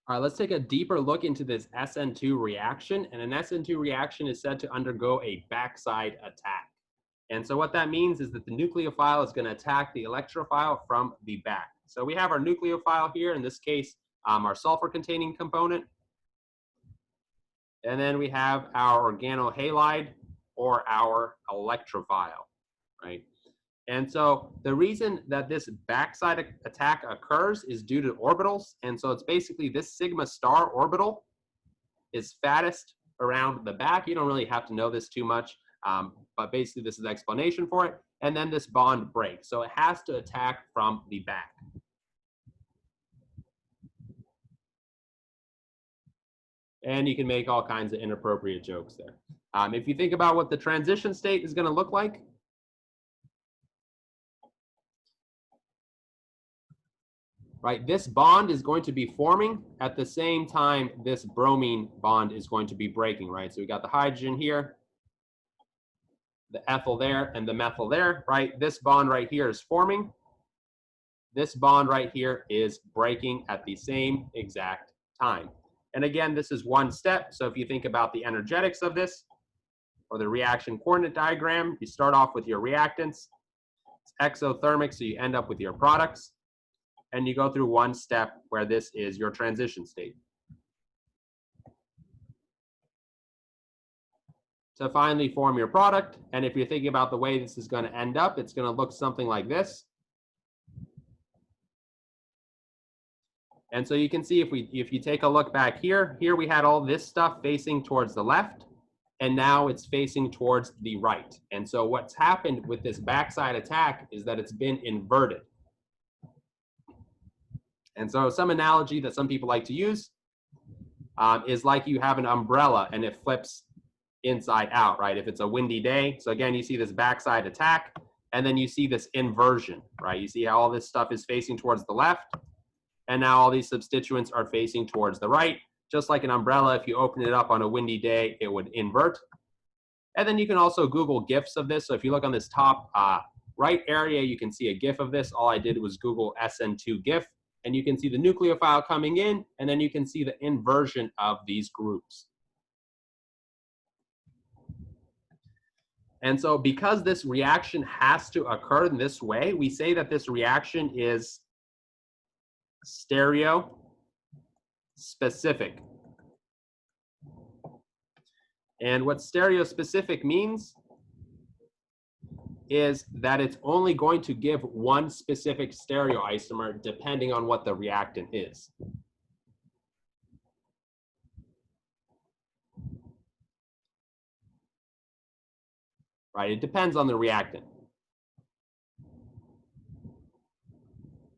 All right, let's take a deeper look into this SN2 reaction. And an SN2 reaction is said to undergo a backside attack. And so what that means is that the nucleophile is going to attack the electrophile from the back. So we have our nucleophile here, in this case, our sulfur-containing component. And then we have our organohalide or our electrophile, right? And so the reason that this backside attack occurs is due to orbitals. And so it's basically this sigma star orbital is fattest around the back. You don't really have to know this too much, but basically this is the explanation for it. And then this bond breaks. So it has to attack from the back. And you can make all kinds of inappropriate jokes there. If you think about what the transition state is going to look like, right, this bond is going to be forming at the same time this bromine bond is going to be breaking, right? So we got the hydrogen here, the ethyl there, and the methyl there, right? This bond right here is forming. This bond right here is breaking at the same exact time. And again, this is one step. So if you think about the energetics of this, or the reaction coordinate diagram, you start off with your reactants. It's exothermic, so you end up with your products. And you go through one step where this is your transition state. To finally form your product, and if you're thinking about the way this is going to end up, it's going to look something like this. And so you can see if you take a look back here we had all this stuff facing towards the left, and now it's facing towards the right. And so what's happened with this backside attack is that it's been inverted. And so some analogy that some people like to use is like you have an umbrella and it flips inside out, right? If it's a windy day. So again, you see this backside attack, and then you see this inversion, right? You see how all this stuff is facing towards the left, and now all these substituents are facing towards the right. Just like an umbrella, if you open it up on a windy day, it would invert. And then you can also Google GIFs of this. So if you look on this top right area, you can see a GIF of this. All I did was Google SN2 GIF. And you can see the nucleophile coming in, and then you can see the inversion of these groups. And so because this reaction has to occur in this way, we say that this reaction is stereospecific. And what stereospecific means is that it's only going to give one specific stereoisomer depending on what the reactant is. Right? It depends on the reactant.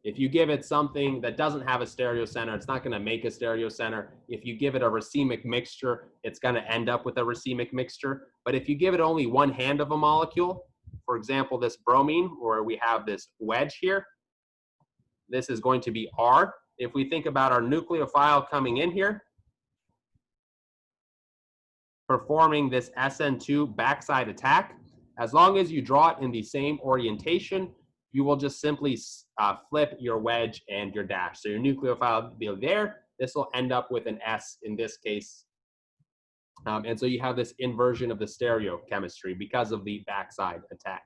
If you give it something that doesn't have a stereocenter, it's not going to make a stereocenter. If you give it a racemic mixture, it's going to end up with a racemic mixture. But if you give it only one hand of a molecule, for example, this bromine, where we have this wedge here, this is going to be R. If we think about our nucleophile coming in here, performing this SN2 backside attack, as long as you draw it in the same orientation, you will just simply flip your wedge and your dash. So your nucleophile will be there. This will end up with an S in this case. And so you have this inversion of the stereochemistry because of the backside attack.